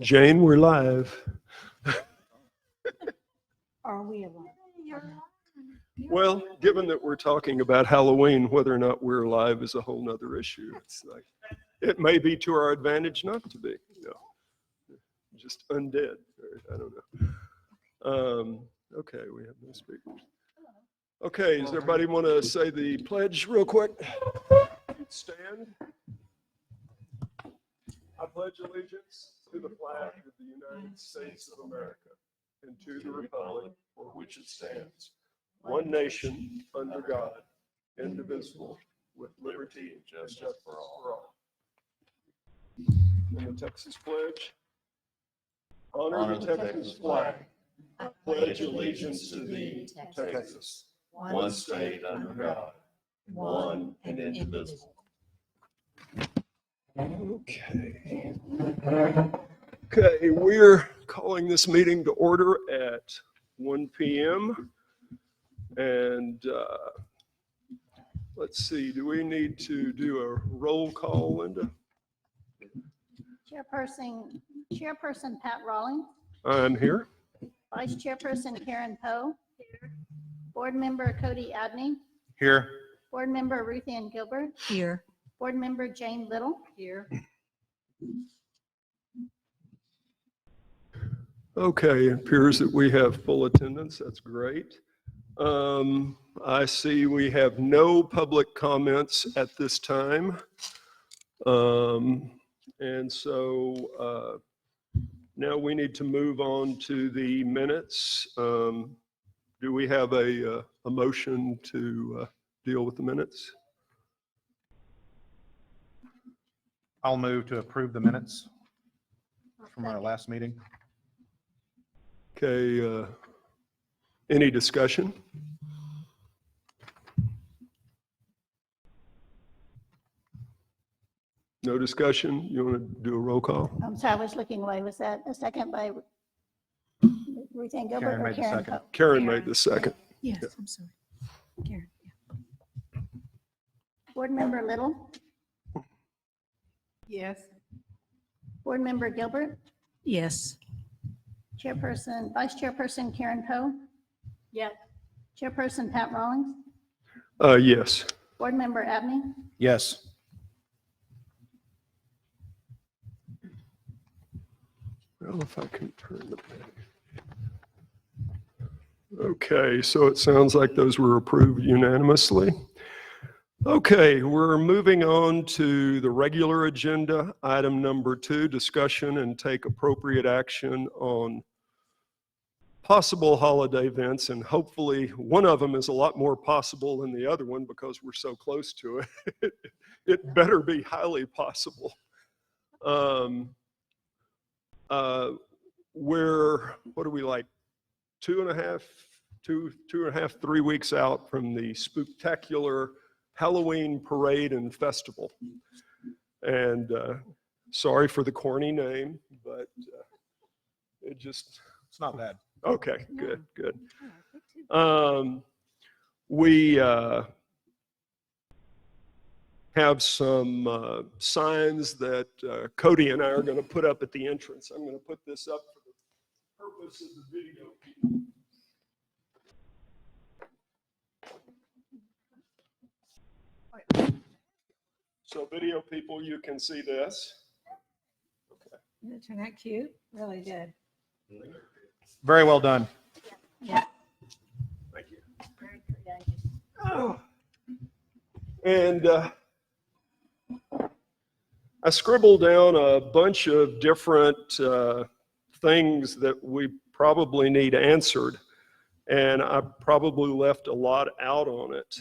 Jane, we're live. Are we alive? Well, given that we're talking about Halloween, whether or not we're alive is a whole nother issue. It's like, it may be to our advantage not to be, just undead. I don't know. Okay, we have no speakers. Okay, does everybody want to say the pledge real quick? Stand. I pledge allegiance to the flag of the United States of America and to the republic for which it stands, one nation, under God, indivisible, with liberty and justice for all. And the Texas pledge. Honor the Texas flag. I pledge allegiance to thee, Texas, one state under God, one and indivisible. Okay, we're calling this meeting to order at 1 p.m. And let's see, do we need to do a roll call, Linda? Chairperson Pat Rawlings, I'm here. Vice Chairperson Karen Poe. Here. Board Member Cody Abney. Here. Board Member Ruth Ann Gilbert. Here. Board Member Jane Little. Here. Okay, it appears that we have full attendance. That's great. I see we have no public comments at this time. And so now we need to move on to the minutes. Do we have a motion to deal with the minutes? I'll move to approve the minutes from our last meeting. Okay, any discussion? No discussion? You want to do a roll call? I'm sorry, I was looking away. Was that a second by Ruth Ann Gilbert Karen or made the Karen second. Poe? Karen made the second. Yes, I'm sorry. Karen. Board Member Little. Yes. Board Member Gilbert. Yes. Vice Chairperson Karen Poe. Yes. Chairperson Pat Rawlings. Yes. Board Member Abney. Yes. Well, if I can turn the page. Okay, so it sounds like those were approved unanimously. Okay, we're moving on to the regular agenda. Item number 2, discussion and take appropriate action on possible holiday events. And hopefully one of them is a lot more possible than the other one because we're so close to it. It better be highly possible. We're, what are we like, 3 weeks out from the spooktacular Halloween parade and festival. And sorry for the corny name, but it's not bad. Okay, good. We have some signs that Cody and I are going to put up at the entrance. I'm going to put this up for the purpose of the video. So video people, you can see this. Okay. Isn't that cute? Really good. Very well done. Yeah. Thank you. Very creative. Oh. And I scribbled down a bunch of different things that we probably need answered, and I probably left a lot out on it.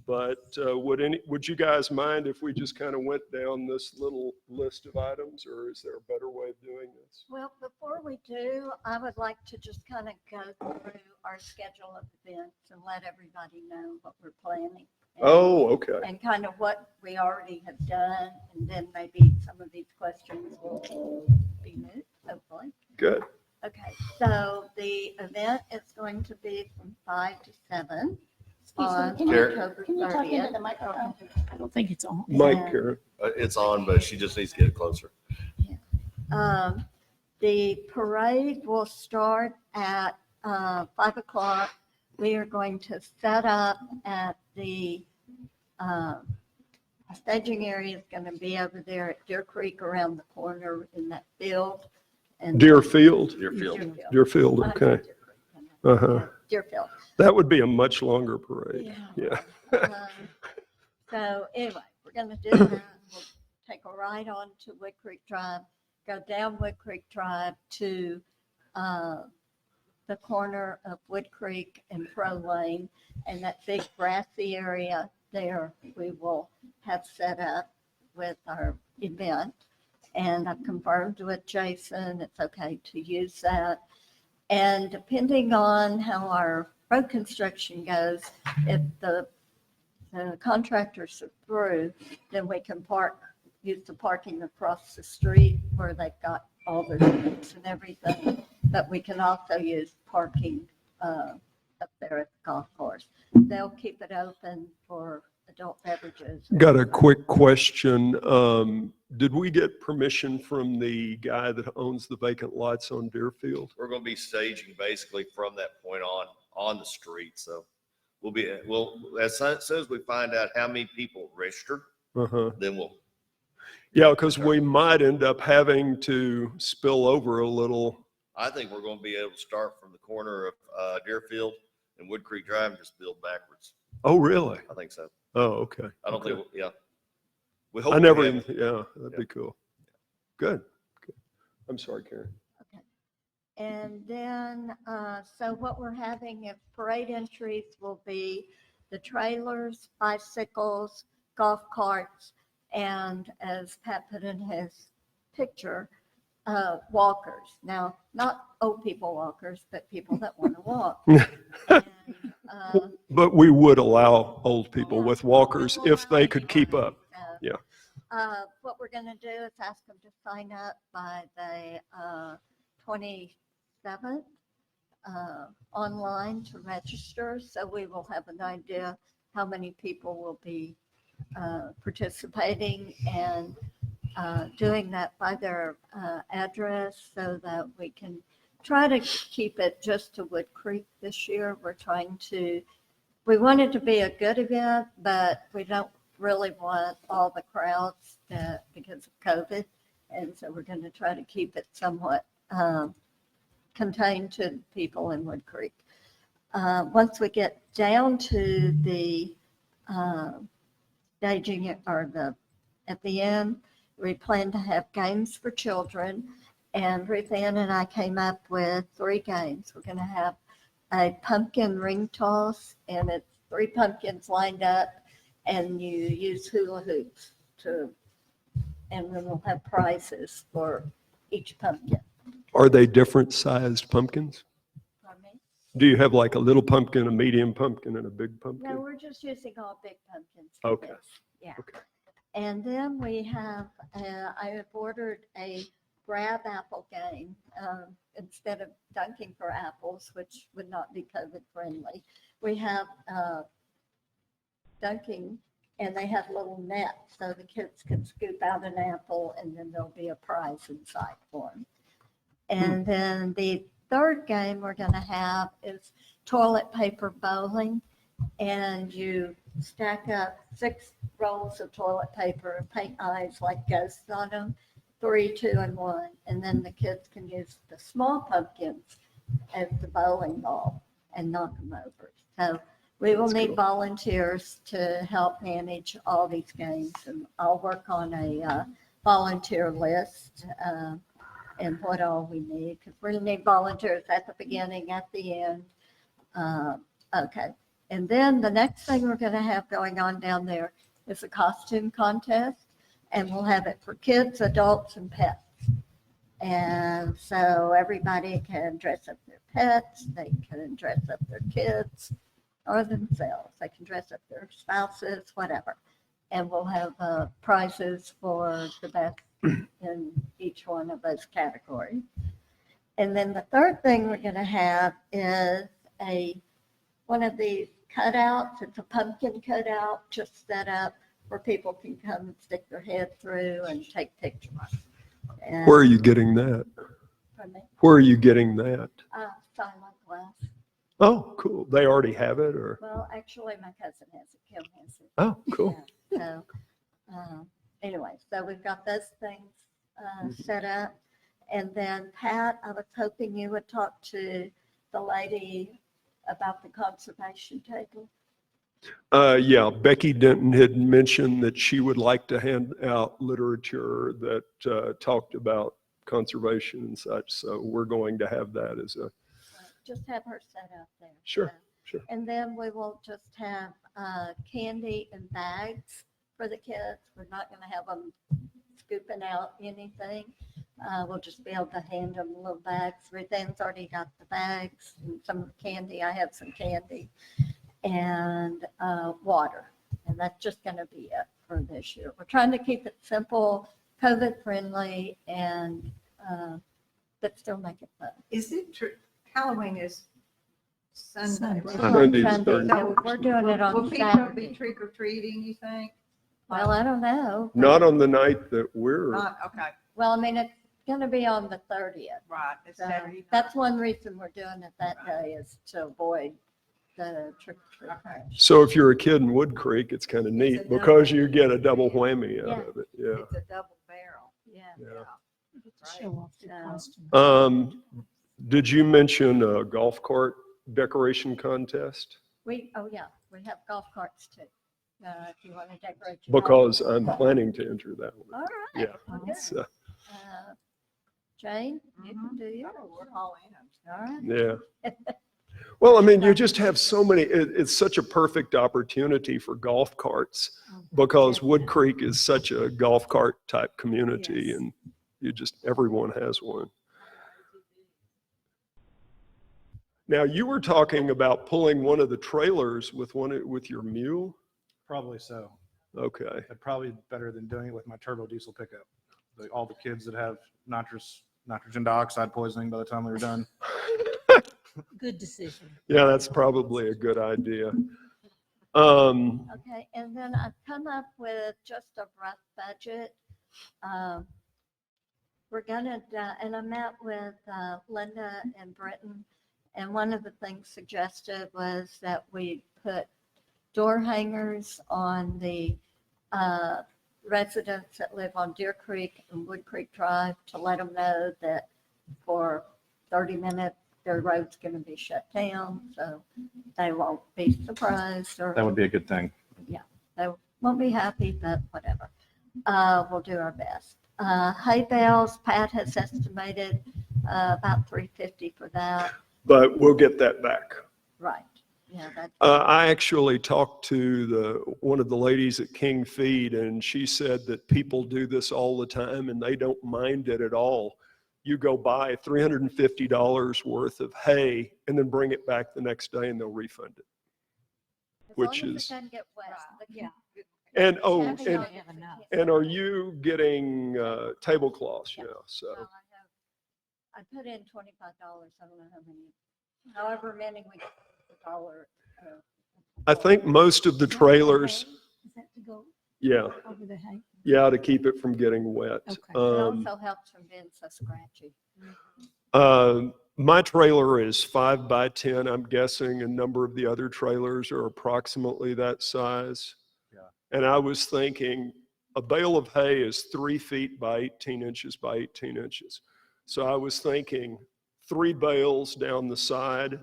But would you guys mind if we just kind of went down this little list of items, or is there a better way of doing this? Well, before we do, I would like to just kind of go through our schedule of events and let everybody know what we're planning. Oh, okay. And kind of what we already have done, and then maybe some of these questions will be new, hopefully. Good. Okay, so the event is going to be from 5 to 7. on Can you- October Can you talk into 30th. the microphone? I don't think it's on. Mike, Yeah. Karen. It's on, but she just needs to get it closer. The parade will start at 5 o'clock. We are going to set up at the staging area is going to be over there at Deer Creek around the corner in that field. And Deerfield? Deerfield. Deerfield, okay. Uh-huh. Deerfield. That would be a much longer parade. Yeah. So anyway, we're going to do that. We'll take a ride on to Woodcreek Drive, go down Woodcreek Drive to the corner of Woodcreek and Pro Lane, and that big grassy area there we will have set up with our event. And I've confirmed with Jason it's okay to use that. And depending on how our road construction goes, if the contractors are through, then we can use the parking across the street where they've got all their units and everything. But we can also use parking up there at the golf course. They'll keep it open for adult beverages. Got a quick question. Did we get permission from the guy that owns the vacant lots on Deerfield? We're going to be staging basically from that point on the street. So we'll as soon as we find out how many people registered, Uh-huh. then we'll. Yeah, because we might end up having to spill over a little. I think we're going to be able to start from the corner of Deerfield and Woodcreek Drive and just build backwards. Oh, really? I think so. Oh, okay. I don't Okay. think, yeah. We hope. I never, we even have- yeah, that'd Yeah. be cool. Good. Good. I'm sorry, Karen. And then, so what we're having is parade entries will be the trailers, bicycles, golf carts, and as Pat put in his picture, walkers. Now, not old people walkers, but people that want to walk. And, But we would allow old people with yeah, walkers we will if they allow could keep anybody. up. So, Yeah. What we're going to do is ask them to sign up by the 27th online to register. So we will have an idea how many people will be participating and doing that by their address so that we can try to keep it just to Woodcreek this year. We want it to be a good event, but we don't really want all the crowds because of COVID. And so we're going to try to keep it somewhat contained to people in Woodcreek. Once we get down to the staging at the end, we plan to have games for children. And Ruth Ann and I came up with 3 games. We're going to have a pumpkin ring toss, and it's 3 pumpkins lined up, and you use hula hoops and then we'll have prizes for each pumpkin. Are they different sized pumpkins? Pardon me? Do you have like a little pumpkin, a medium pumpkin, and a big No, pumpkin? we're just using all big pumpkins. for Okay. this. Yeah. Okay. And then we have, I have ordered a grab apple game instead of dunking for apples, which would not be COVID friendly. We have dunking, and they have little nets so the kids can scoop out an apple and then there'll be a prize inside for them. And then the third game we're going to have is toilet paper bowling, and you stack up 6 rolls of toilet paper and paint eyes like ghosts on them, 3, 2, and 1. And then the kids can use the small pumpkins as the bowling ball and knock them over. So we will That's need cool. volunteers to help manage all these games. And I'll work on a volunteer list and what all we need, because we're going to need volunteers at the beginning, at the end. Okay. And then the next thing we're going to have going on down there is a costume contest, and we'll have it for kids, adults, and pets. And so everybody can dress up their pets, they can dress up their kids or themselves, they can dress up their spouses, whatever. And we'll have prizes for the best in each one of those categories. And then the third thing we're going to have is one of these cutouts. It's a pumpkin cutout just set up where people can come and stick their head through and take pictures. And- Where are you getting that? Pardon me? Where are you getting that? Silent glass. Oh, cool. They already have it or? Well, actually, my cousin has it. Kim has it. Oh, cool. Yeah, so, anyway, so we've got those things set up. And then Pat, I was hoping you would talk to the lady about the conservation table. Yeah, Becky Denton had mentioned that she would like to hand out literature that talked about conservation and such. So we're going to have that as a, Just have her set up there. Sure, So- sure. And then we will just have candy and bags for the kids. We're not going to have them scooping out anything. We'll just be able to hand them little bags. Ruthan's already got the bags and some candy. I have some candy and water. And that's just going to be it for this year. We're trying to keep it simple, COVID friendly, and but still make it fun. Is it true? Halloween is Sunday. Sunday. right? Sunday's Sunday. 30th. So we're doing it Will on people be Saturday. trick or treating, you think? Well, I don't know. not on the night that we're, Not, okay, Well, I mean, it's going to be on the 30th. right, it's So Saturday night. that's one reason we're doing it that day is to avoid the trick or treat. Okay. so if you're a kid in Woodcreek, it's kind of It's neat a because double- you get a double whammy Yeah. out of it. Yeah. It's a double barrel. Yeah. Yeah. Show off the So- costume. Did you mention a golf cart decoration contest? Oh yeah, we have golf carts too. If you want to decorate. your golf Because cart. I'm planning to enter that one. All right. Yeah. well, good. So, Jane, you can Mhm. do yours. Oh, we're all in. All right. yeah. Well, I mean, you just have so many, it's such a perfect opportunity for golf carts because Woodcreek is such a golf cart type community Yes. and everyone has one. Now, you were talking about pulling one of the trailers with your mule? Probably so. Okay. That'd probably be better than doing it with my turbo diesel pickup. All the kids that have nitrogen dioxide poisoning by the time we were done. Good decision. Yeah, that's probably a good idea. Okay, and then I've come up with just a rough budget. We're gonna, and I met with Linda and Britton, and one of the things suggested was that we put door hangers on the residents that live on Deer Creek and Woodcreek Drive to let them know that for 30 minutes, their road's gonna be shut down, so they won't be surprised or That would be a good thing. they won't be happy, but whatever. We'll do our best. Hay bales, Pat has estimated about $350 for that. But we'll get that back. Right. Yeah, that's, I actually talked to one of the ladies at King Feed, and she said that people do this all the time and they don't mind it at all. You go buy $350 worth of hay and then bring it back the next day and they'll refund it. as which long as is- it doesn't get wet. The- Yeah. And, oh, Having and- on have it, enough. and are you getting tablecloths? Yeah. Yeah, so. Well, I put in $25. I don't know however many we get a dollar. I think most of the Is that for trailers, hay? Is that to go yeah, over the hay? yeah, to keep it from getting wet. Okay. It also helps from being so scratchy. My trailer is 5 by 10, I'm guessing. A number of the other trailers are approximately that size. Yeah. And I was thinking a bale of hay is 3 feet by 18 inches by 18 inches. So I was thinking 3 bales down the side,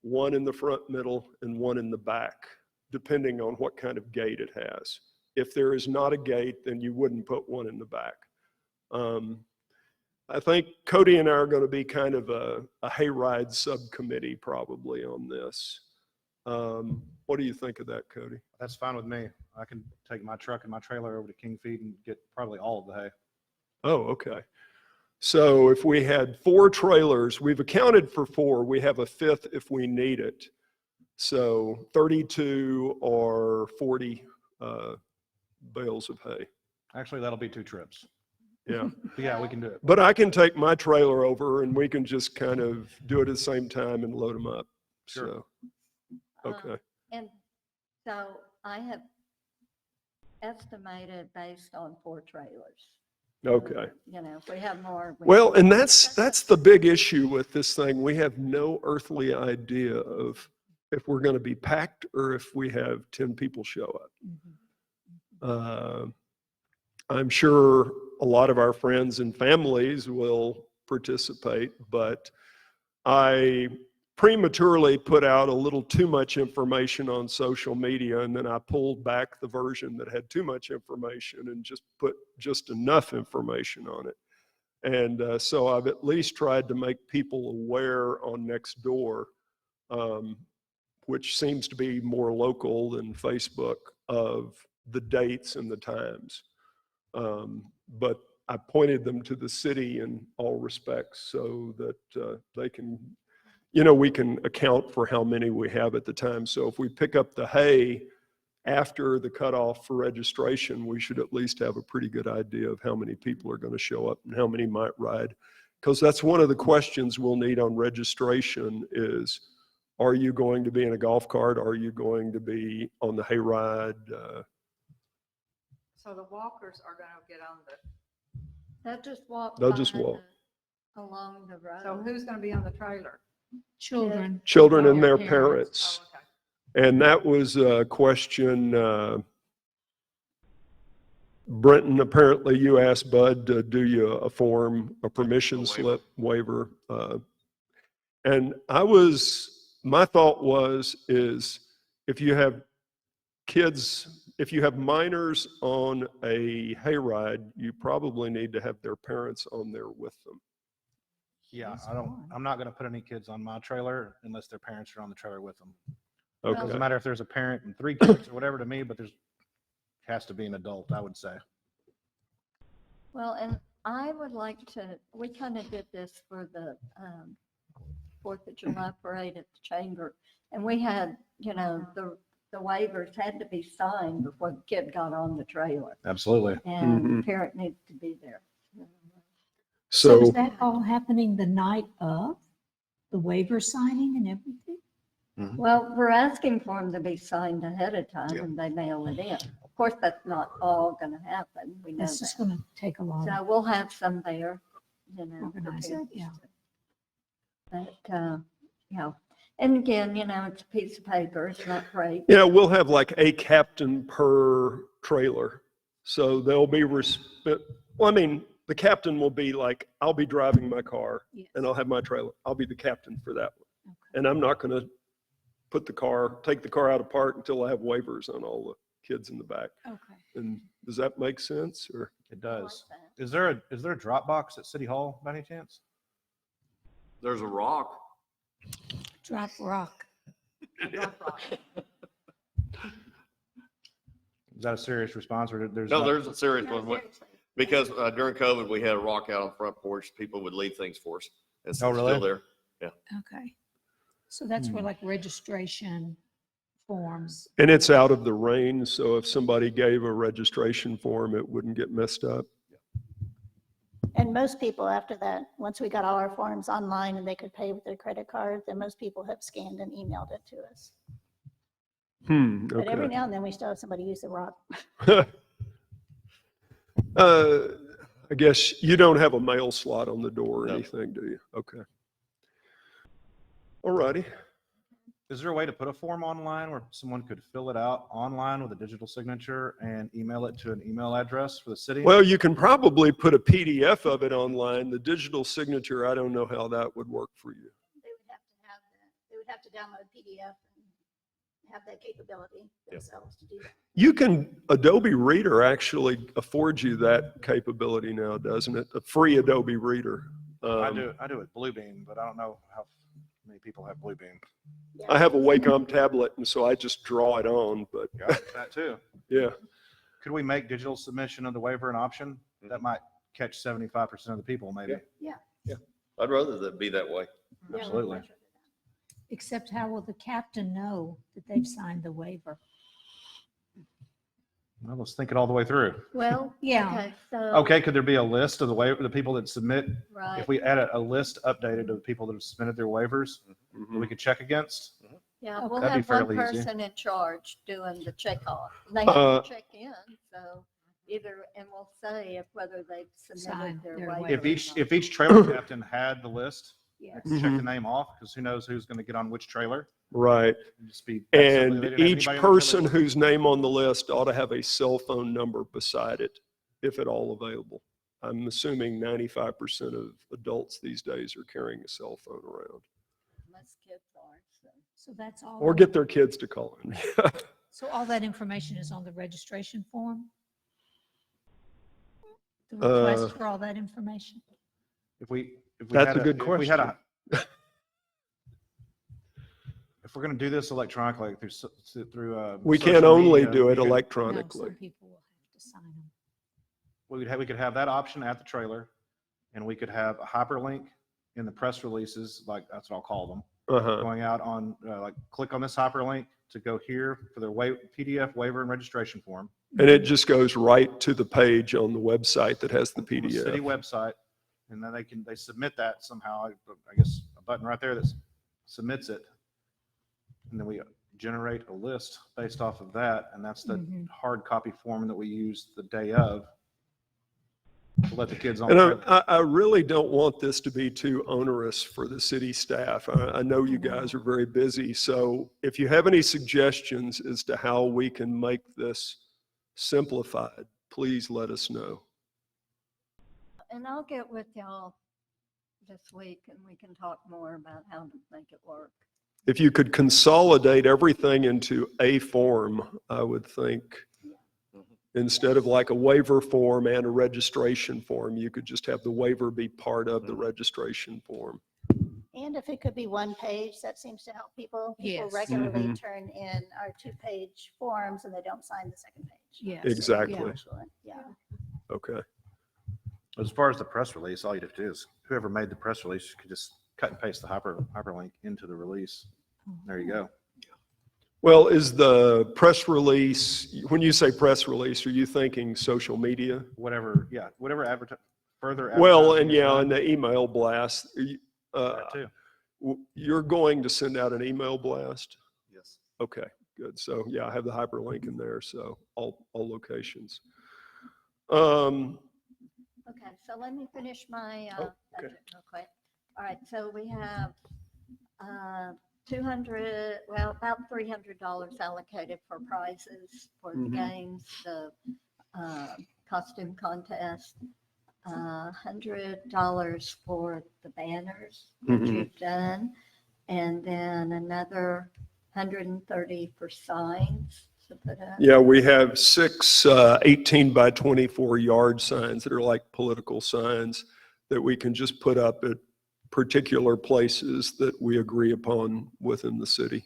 1 in the front middle and 1 in the back, depending on what kind of gate it has. If there is not a gate, then you wouldn't put 1 in the back. I think Cody and I are going to be kind of a hayride subcommittee probably on this. What do you think of that, Cody? That's fine with me. I can take my truck and my trailer over to King Feed and get probably all of the hay. Oh, okay. So if we had 4 trailers, we've accounted for 4. We have a 5th if we need it. So 32 or 40 bales of hay. Actually, that'll be 2 trips. Yeah. But yeah, we can do it. But I can take my trailer over and we can just kind of do it at the same time and load them up. Sure. So, okay. And so I have estimated based on 4 trailers. Okay. You know, if we have more. we- Well, and that's the big issue with this thing. We have no earthly idea of if we're going to be packed or if we have 10 people show up. I'm sure a lot of our friends and families will participate, but I prematurely put out a little too much information on social media, and then I pulled back the version that had too much information and just put just enough information on it. And so I've at least tried to make people aware on Nextdoor, which seems to be more local than Facebook, of the dates and the times. But I pointed them to the city in all respects so that they can, we can account for how many we have at the time. So if we pick up the hay after the cutoff for registration, we should at least have a pretty good idea of how many people are going to show up and how many might ride. Because that's one of the questions we'll need on registration is, are you going to be in a golf cart? Are you going to be on the hayride? So the walkers are gonna get on They'll just walk. They'll just by walk. Along the road. so who's gonna be on the trailer? Children. Children and Their their parents. parents. Oh, okay. And that was a question, Brenton, apparently you asked Bud to do you a form, a permission waiver. slip waiver. And my thought is if you have kids, if you have minors on a hayride, you probably need to have their parents on there with them. Yeah, That's I don't, fine. I'm not gonna put any kids on my trailer unless their parents are on the trailer with them. Well- Doesn't Okay. matter if there's a parent and 3 kids or whatever to me, but has to be an adult, I would say. Well, and I would like to, we kind of did this for the 4th of July parade at the chamber. And we had, the waivers had to be signed before the kid got on the trailer. Absolutely. And Mhm. the parent needed to be there. So So, is that all happening the night of the waiver signing and everything? Well, we're asking for them to be signed ahead of time Yeah. and they mail it in. Of course, that's not all going to happen. We know That's just that. going to take a lot. So we'll have some there, Organize prepared. it, yeah. But, and again, it's a piece of paper, it's not great. yeah, we'll have like a captain per trailer. So they'll be, the captain will be like, I'll be driving my car Yes. and I'll have my trailer. I'll be the captain for that one. Okay. And I'm not going to take the car out of park until I have waivers on all the kids in the back. Okay. And does that make sense or? It I like does. that. Is there a drop box at City Hall by any chance? There's a rock. Drop rock. Is that a serious response or there's? No, not- there's a serious No, one. seriously. Because during COVID, we had a rock out on the front porch. People would leave things for us. And so Oh, it's really? still there. Okay. So that's where like registration forms. And it's out of the rain, so if somebody gave a registration form, it wouldn't get messed up. And most people after that, once we got all our forms online and they could pay with their credit card, then most people have scanned and emailed it to us. But every Okay. now and then we still have somebody use the rock. I guess you don't have a mail slot on the door or No. anything, do you? Okay. All righty. Is there a way to put a form online where someone could fill it out online with a digital signature and email it to an email address for the city? Well, you can probably put a PDF of it online. The digital signature, I don't know how that would work for you. They would have to have that. They would have to download PDF and have that capability themselves to do that. Adobe Reader actually affords you that capability now, doesn't it? A free Adobe Reader. I do it Bluebeam, but I don't know how many people have Bluebeam. I have a Wacom tablet, and so I just draw it on, but Yeah, that too. yeah. Could we make digital submission of the waiver an option? That might catch 75% of the people, maybe. I'd rather that be that way. Yeah, Absolutely. Except how will the captain know that they've signed the waiver? Well, let's think it all the way through. Well, Yeah. okay, so. Okay, could there be a list of the people that submit? Right. If we add a list updated of the people that have submitted their waivers that we could check against? Yeah, we'll That'd be have one fairly easy. person in charge doing the check off. They Uh, have to check in, so either, and we'll say if whether they've submitted Signed their their waiver. If or each, not. if each trailer captain had the list, Yes. check the name off, because who knows who's going to get on which trailer. Right. It'd just be that simple. They And didn't have each anybody on the trailer person list. whose name on the list ought to have a cell phone number beside it, if at all available. I'm assuming 95% of adults these days are carrying a cell phone around. Most kids are, so. So that's all. Or get their kids to call in. So all that information is on the registration form? The Uh, request for all that information? If we That's had a good if we had question. if we're going to do this electronically through We social can only media, do we it could- No, electronically. some people will have to sign them. we could have that option at the trailer, and we could have a hyperlink in the press releases, like that's what I'll call them, Uh-huh. going out on like click on this hyperlink to go here for their PDF waiver and registration form. And it just goes right to the page on the website that has the on the city PDF. website, and then they submit that somehow. I guess a button right there that submits it, and then we generate a list based off of that, and that's the Mhm. hard copy form that we use the day of to let the kids on. And the I really don't want this to be too onerous for the city staff. I know you guys are very busy, so if you have any suggestions as to how we can make this simplified, please let us know. And I'll get with y'all this week and we can talk more about how to make it work. If you could consolidate everything into a form, I would think, instead of like a waiver form and a registration form, you could just have the waiver be part of the registration form. And if it could be one page, that seems to help people. People Yes. regularly Mhm. turn in our 2-page forms and they don't sign the second page. Yes. Exactly. Yeah. Excellent. Yeah. Okay. As far as the press release, all you'd have to do is whoever made the press release could just cut and paste the hyperlink into the release. There you go. Well, is the press release, when you say press release, are you thinking social media? Whatever, yeah, whatever further. Well, advertising and is yeah, done, and the email blast. that too. You're going to send out an email blast? Yes. Okay, good. So yeah, I have the hyperlink in there, so all locations. Okay, so let me finish my Oh, okay. budget real quick. All right, so we have 200, well, about $300 allocated for prizes for the Mhm. games, the costume contest, $100 for the banners that Mhm. you've done, and then another 130 for signs to put up. Yeah, we have 6 18 by 24 yard signs that are like political signs that we can just put up at particular places that we agree upon within the city.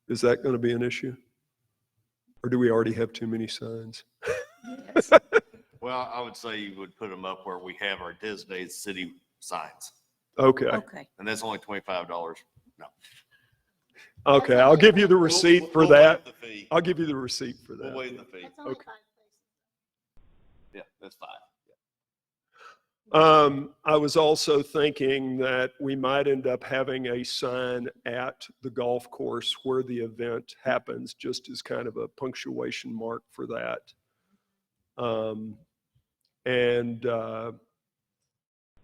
Is that going to be an issue? Or do we already have too many signs? Yes. Well, I would say you would put them up where we have our designated city signs, Okay, Okay. and that's only $25. No. okay, I'll give you the receipt for We'll waive that. the fee. I'll give you the receipt for We'll that. waive the fee. That's only Okay. 5 places. Yeah, that's fine. I was also thinking that we might end up having a sign at the golf course where the event happens, just as kind of a punctuation mark for that.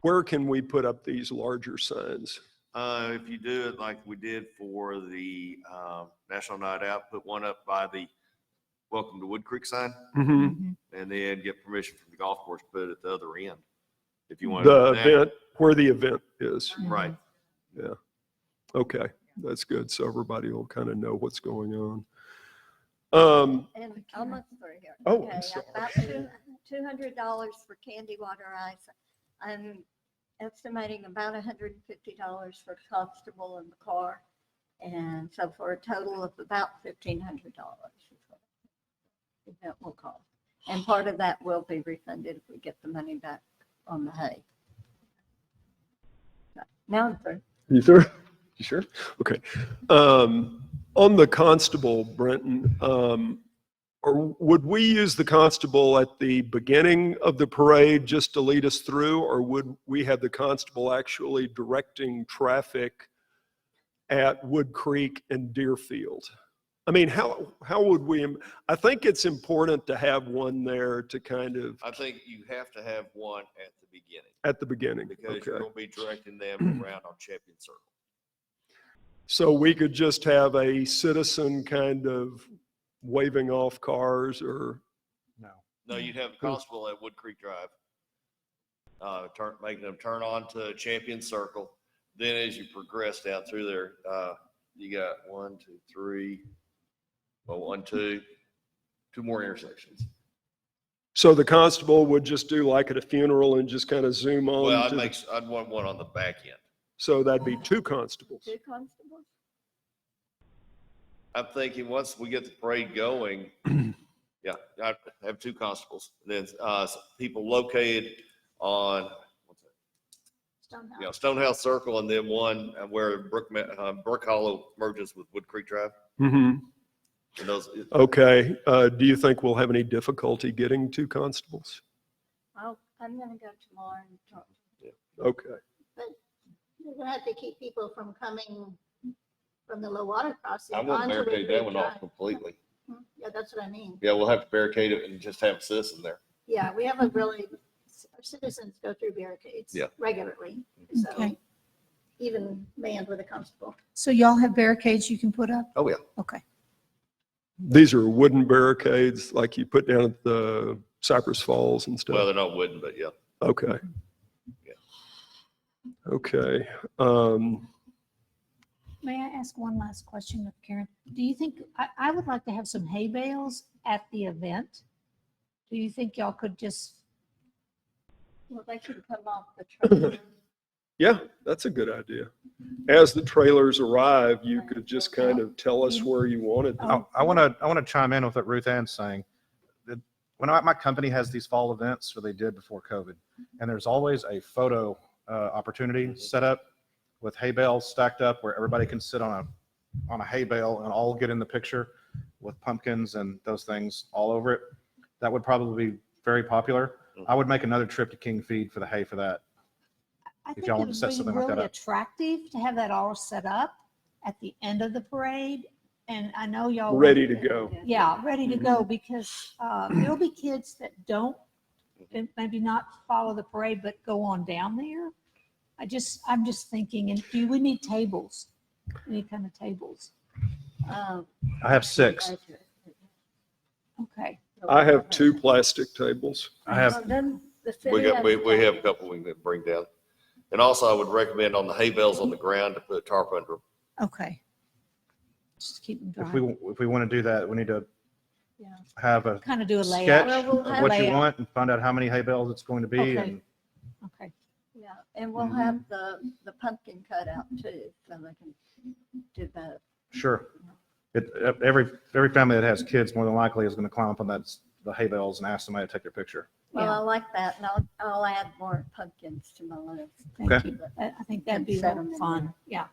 Where can we put up these larger signs? If you do it like we did for the National Night Out, put one up by the Welcome to Woodcreek sign, Mhm. and then get permission from the golf course to put it at the other end. If you want The to. event, where the event is. Right. Okay, that's good. So everybody will kind of know what's going on. And almost through here. Oh, I'm Okay, sorry. about $200 for candy water ice. I'm estimating about $150 for constable in the car. And so for a total of about $1,500 is what that will cost. And part of that will be refunded if we get the money back on the hay. Now I'm through. You sure? You sure? Okay. On the constable, Brenton, or would we use the constable at the beginning of the parade just to lead us through, or would we have the constable actually directing traffic at Woodcreek and Deerfield? I mean, how would we, I think it's important to have one there to kind of, I think you have to have one at the beginning at the beginning. because Okay. you're going to be directing them around on Champion Circle. So we could just have a citizen kind of waving off cars or, No. No, you'd have a constable at Woodcreek Drive, making them turn on to Champion Circle. Then as you progress down through there, you got 1, 2, 3, well, 1, 2 more intersections. so the constable would just do like at a funeral and just kind of zoom on. Well, to the- I'd want one on the back end. So that'd be 2 constables. 2 constables? I'm thinking once we get the parade going, yeah, I'd have 2 constables. Then people located on Stonehouse. Stonehouse Circle, and then one where Brook Hollow merges with Woodcreek Drive. Mhm. And those, Okay, do you think we'll have any difficulty getting 2 constables? I'm gonna go tomorrow and talk. Okay, But you're gonna have to keep people from coming from the low water crossing. I wouldn't onto barricade that Woodcreek one off Drive. completely. Yeah, that's what I mean. Yeah, we'll have to barricade it and just have a citizen there. Yeah, we have a really, our citizens go through barricades Yeah. regularly. So Okay. even manned with a constable. So y'all have barricades you can put up? Oh, yeah. Okay. these are wooden barricades like you put down at the Cypress Falls and Well, stuff? they're not wooden, but yeah. Okay. Yeah. Okay, May I ask one last question of Karen? Do you think, I would like to have some hay bales at the event. Do you think y'all could just, Well, they can come off the train. yeah, that's a good idea. As the trailers arrive, you could just kind of tell us where you wanted them. I want to chime in with what Ruth Ann's saying. That when my company has these fall events, or they did before COVID, and there's always a photo opportunity set up with hay bales stacked up where everybody can sit on a hay bale and all get in the picture with pumpkins and those things all over it. That would probably be very popular. I would make another trip to King Feed for the hay for that. I think y'all it want would to set be something like that really up. attractive to have that all set up at the end of the parade. And I know y'all. Ready to go. Yeah, ready to go because there'll be kids that don't, and maybe not follow the parade, but go on down there. I'm just thinking, and do we need tables? Any kind of tables? I have 6. Okay. I have 2 plastic tables. I have, Well, then the We city got, we has- have a couple we can bring down. And also I would recommend on the hay bales on the ground to put a tarp under them. Okay. Just keep them if dry. we want to do that, we need to Yeah. have a Kind of do a layout. sketch Well, we'll of have what you layout. want and find out how many hay bales it's going to be. Okay. And Okay. Yeah, and we'll have the pumpkin cut out too, so they can do that. sure. Every family that has kids more than likely is going to climb up on the hay bales and ask somebody to take their picture. Well, Yeah. I like that, and I'll add more pumpkins to my list. Thank Okay. you. I think that'd be Set real 'em in fun. Yeah.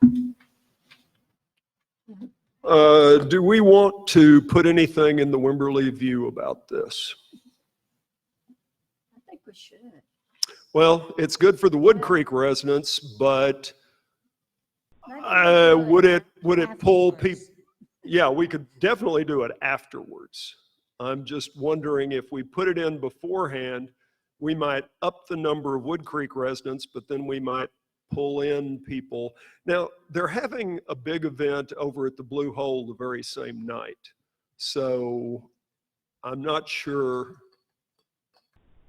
Do we want to put anything in the Wimberley View about this? I think we should. Well, it's good for the Woodcreek residents, but Maybe we should. would it pull people? Afterwards. Yeah, we could definitely do it afterwards. I'm just wondering if we put it in beforehand, we might up the number of Woodcreek residents, but then we might pull in people. Now, they're having a big event over at the Blue Hole the very same night. So I'm not sure,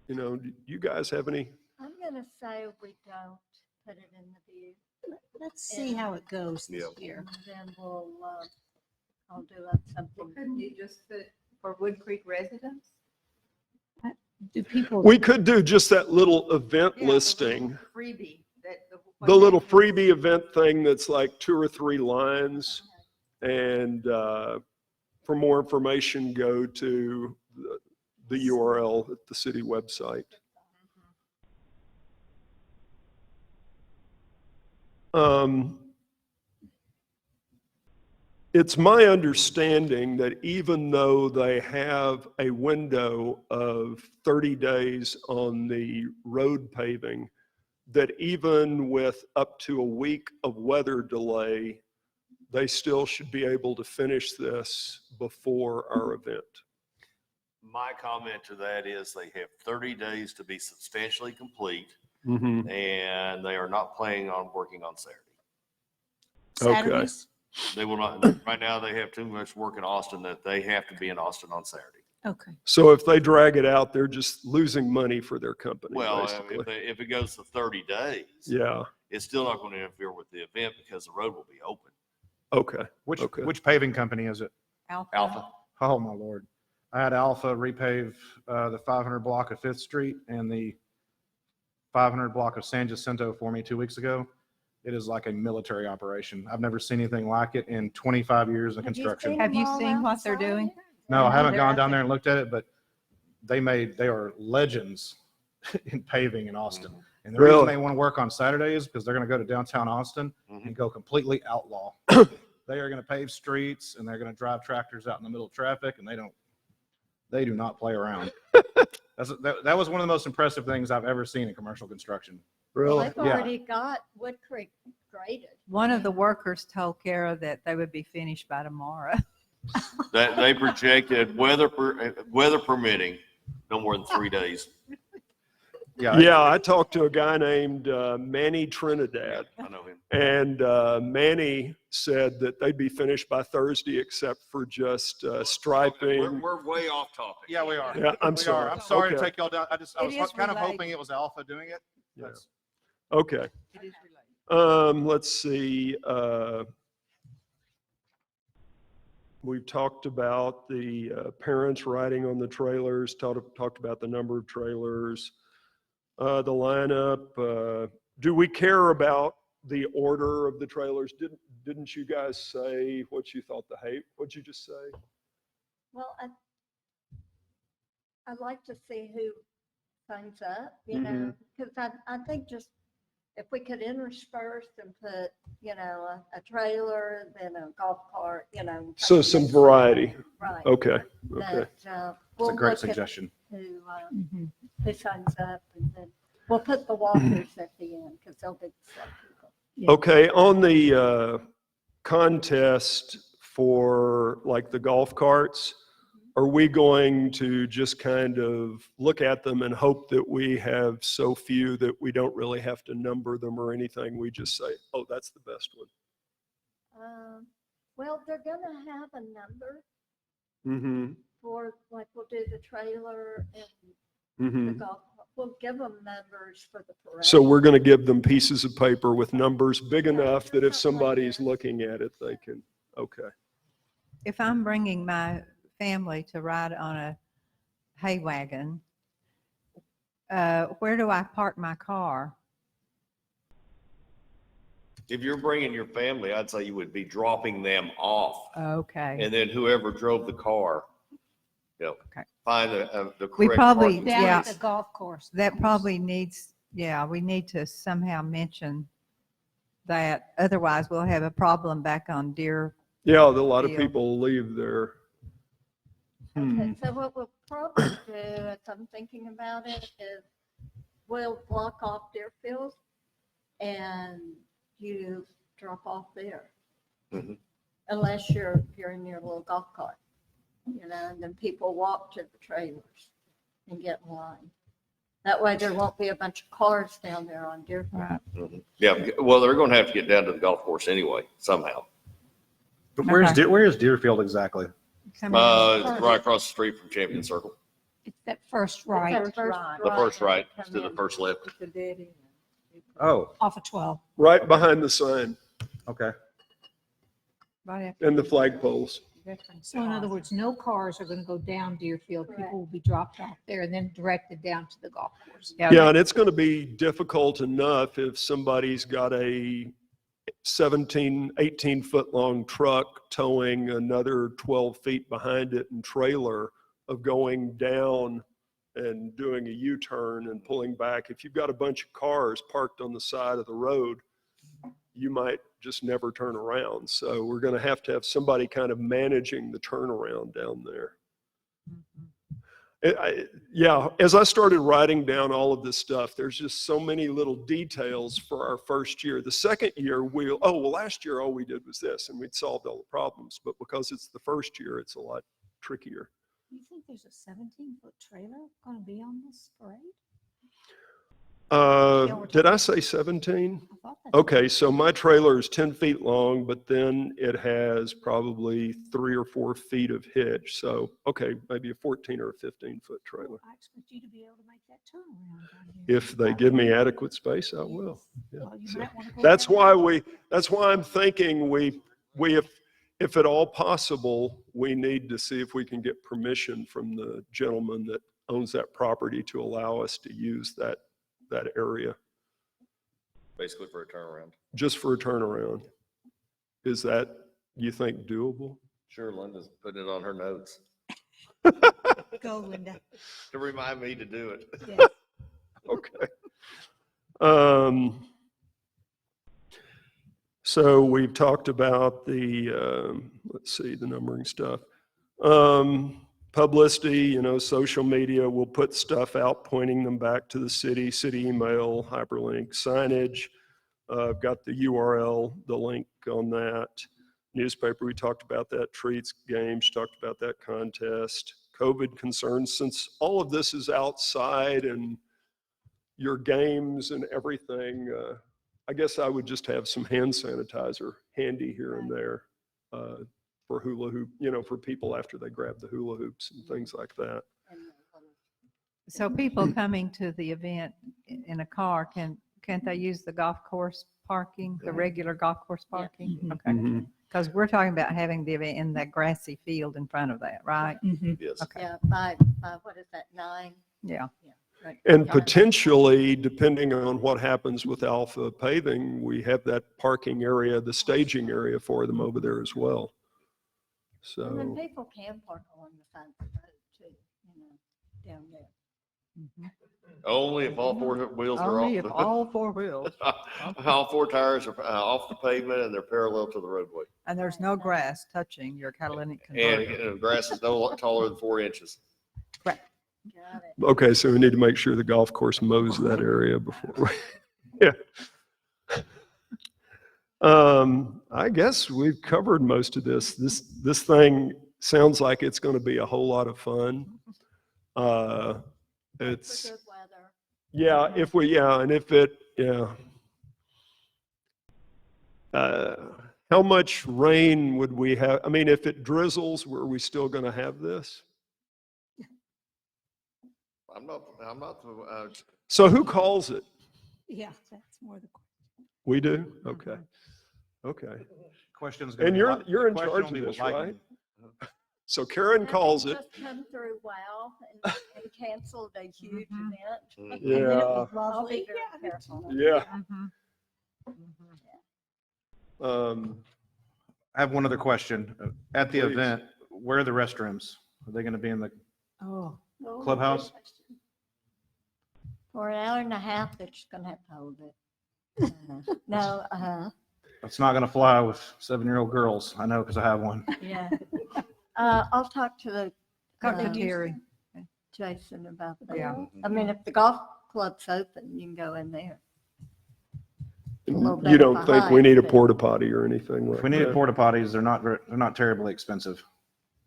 do you guys have any? I'm gonna say we don't put it in the view, Let's see how it goes this Yeah. year. and then I'll do up something. Couldn't you just put for Woodcreek residents? Do people? We could do just that little event Yeah, the listing, Freebie that. the little freebie event thing that's like 2 or 3 lines. And for more information, go to the URL at the city website. It's my understanding that even though they have a window of 30 days on the road paving, that even with up to a week of weather delay, they still should be able to finish this before our event. My comment to that is they have 30 days to be substantially complete, Mhm. and they are not planning on working on Saturday. Okay. Saturdays? They will not, right now they have too much work in Austin that they have to be in Austin on Saturday. Okay. So if they drag it out, they're just losing money for their company, Well, basically. if it goes to 30 days, Yeah, it's still not going to interfere with the event because the road will be open. okay. Okay. Which paving company is it? Alpha. Oh, my Lord. I had Alpha repave the 500 block of Fifth Street and the 500 block of San Jacinto for me 2 weeks ago. It is like a military operation. I've never seen anything like it in 25 years of construction. Have you seen what they're doing? No, I haven't they're gone out down there. there and looked at it, but they are legends in paving in Austin. And the reason Really? they want to work on Saturdays is because they're going to go to downtown Austin Mhm. and go completely outlaw. They are going to pave streets and they're going to drive tractors out in the middle of traffic, and they do not play around. That was one of the most impressive things I've ever seen in commercial construction. Well, Really? they've already got Woodcreek graded. One of the workers told Kara that they would be finished by tomorrow. That they projected weather permitting, no more than 3 days. Yeah, I talked to a guy named Manny Trinidad, I know him. and Manny said that they'd be finished by Thursday except for just striping. We're way off topic. Yeah, we are. Yeah, I'm We sorry. are. I'm sorry to Okay. take y'all down. I It was is kind of related. hoping it was Alpha doing it. Yeah. That's- Okay. It is related. Let's see. We've talked about the parents riding on the trailers, talked about the number of trailers, the lineup. Do we care about the order of the trailers? Didn't you guys say what you thought the height? What'd you just say? Well, I'd like to see who signs up, you know, Mhm. because I think just if we could intersperse and put, you know, a trailer, then a golf cart, you know. So some variety. Right. Okay. Okay. That, It's we'll a great look at suggestion. Mhm. who signs up, and then we'll put the walkers at the end, because they'll be slow people. Yeah. Okay, on the contest for like the golf carts, are we going to just kind of look at them and hope that we have so few that we don't really have to number them or anything? We just say, oh, that's the best one. Well, they're gonna have a number Mm-hmm, for, like, we'll do the trailer and the mm-hmm. golf, we'll give them numbers for the parade. So we're going to give them pieces of paper with numbers big enough that if somebody's looking at it, they can, okay. If I'm bringing my family to ride on a hay wagon, where do I park my car? If you're bringing your family, I'd say you would be dropping them off. Okay. And then whoever drove the car, you know, Okay. find the We correct probably- parking Down Yeah. at the golf course. That probably needs, we need to somehow mention that. Otherwise, we'll have a problem back on Deer. Yeah, a lot of Deal. people leave there. Okay, so what we'll probably do, as I'm thinking about it, is we'll block off Deerfield and you drop off there. Mhm. Unless you're in your little golf cart, you know, and then people walk to the trailers and get in line. That way there won't be a bunch of cars down there on Deerfield. Right. Mhm. Yeah, well, they're going to have to get down to the golf course anyway, somehow. But Okay. where is Deerfield exactly? It's right across the street from Champion Circle. It's that first right That first The first right come to the in. first left. It's a dead end. Oh, off of 12. Right behind the sign okay. Right after and the flagpoles. Veterans So in other Plaza. words, no cars are going to go down Deerfield. Correct. People will be dropped off there and then directed down to the golf course. Yeah, and it's going to be difficult enough if somebody's got a 17, 18-foot long truck towing another 12 feet behind it and trailer of going down and doing a U-turn and pulling back. If you've got a bunch of cars parked on the side of the road, you might just never turn around. So we're going to have somebody kind of managing the turnaround down there. Mhm. Yeah, as I started writing down all of this stuff, there's just so many little details for our first year. The second year, last year all we did was this, and we'd solved all the problems. But because it's the first year, it's a lot trickier. You think there's a 17-foot trailer going to be on this parade? Did I say 17? I thought that's. Okay, so my trailer is 10 feet long, but then it has probably 3 or 4 feet of hitch. So, okay, maybe a 14 or a 15-foot trailer. I expect you to be able to make that turnaround down here. If they give me adequate space, I will. Yeah, Well, you so might wanna go that's down. why I'm thinking if at all possible, we need to see if we can get permission from the gentleman that owns that property to allow us to use that area Basically for a turnaround. just for a turnaround. Is that, you think, doable? Sure, Linda's putting it on her notes Go, Linda. to remind me to do it. Yes. Okay. So we've talked about the, let's see, the numbering stuff. Publicity, social media, we'll put stuff out pointing them back to the city email, hyperlink, signage. I've got the URL, the link on that. Newspaper, we talked about that. Treats, games, talked about that contest. COVID concerns, since all of this is outside and your games and everything, I guess I would just have some hand sanitizer handy here and there for hula hoop, for people after they grab the hula hoops and things like that. So people coming to the event in a car, can't they use the golf course parking, the regular golf course parking? Okay. Mhm. Because we're talking about having the event in that grassy field in front of that, right? Yes. Okay. Yeah, by, what is that, 9? Yeah. Right. And Yeah. potentially, depending on what happens with Alpha Paving, we have that parking area, the staging area for them over there as well. And then So, people can park along the side of the road too, down there. Only if all 4 wheels are Only if off. all 4 wheels. All 4 tires are off the pavement and they're parallel to the roadway. And there's no grass touching your catalytic And converter. the grass is no taller than 4 inches. Got it. okay, so we need to make sure the golf course mows that area before. Yeah. I guess we've covered most of this. This thing sounds like it's going to be a whole lot of fun. It's, For good weather. yeah, how much rain would we have? I mean, if it drizzles, were we still going to have this? I'm not, So who calls it? Yeah, that's more the question. We do? Okay. Okay. Question's gonna And be you're in question charge will of be this, lightning. right? So Karen calls it. Just come through WOW and canceled a huge Mm-hmm. event. Yeah. I'll Lovely. be very Yeah, me careful. Yeah. I have one other question. At the Please. event, where are the restrooms? Are they going to be in the Oh, Oh, clubhouse? For an hour and a half, they're just gonna have to hold it. No, It's not going to fly with 7-year-old girls. I know because I have one. yeah. I'll talk to the. Talk to uh, Terry. Jason about that. Yeah. I mean, if the golf club's open, you can go in there. little You bit don't think we behind, need a but- porta potty or anything like If we needed that? porta potties, they're not terribly expensive.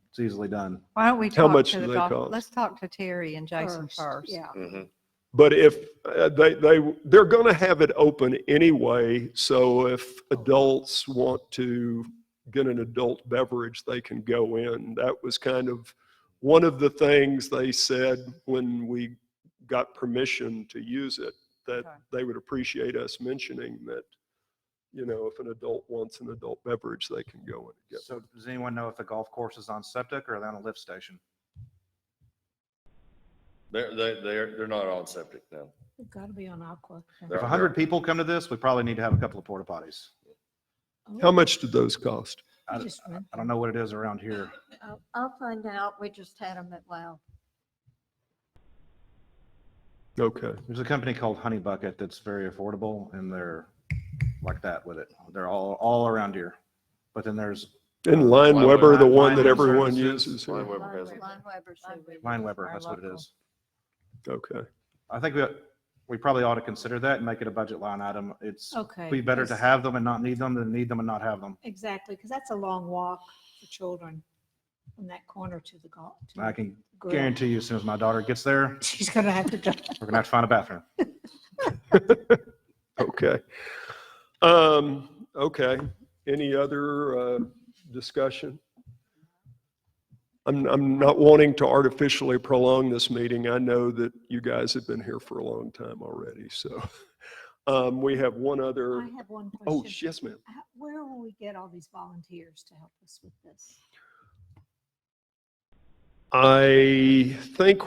It's easily done. Why don't we How talk much to do the they golf, cost? let's talk to Terry and Jason first. yeah. But if they're going to have it open anyway, so if adults want to get an adult beverage, they can go in. That was kind of one of the things they said when we got permission to use it, that Okay. they would appreciate us mentioning that, if an adult wants an adult beverage, they can go in and get So does anyone know if the golf course is on septic or are they on a lift station? They're not on septic now. We've got to be on Aqua. If 100 people come to this, we probably need to have a couple of porta potties. How much did those cost? I don't know what it is around here. I'll find out. We just had them at WOW. Okay. There's a company called Honey Bucket that's very affordable and they're like that with it. They're all around here. But then there's And Line Line Weber, the Weber, one that Line everyone Services. uses. Line yeah. Weber has it. Line Weber's who we- Line Weber, Our that's what it local. is. Okay. I think we probably ought to consider that and make it a budget line item. It's Okay. be better to because- have them and not need them than need them and not have them. Exactly, because that's a long walk for children from that corner to the golf. to I the can grill. guarantee you, as soon as my daughter gets there, She's gonna have to drive. we're gonna have to find a bathroom. Okay. Okay. Any other discussion? I'm not wanting to artificially prolong this meeting. I know that you guys have been here for a long time already, so. We have one other, I have one oh, question. yes, ma'am. Where will we get all these volunteers to help us with this? I think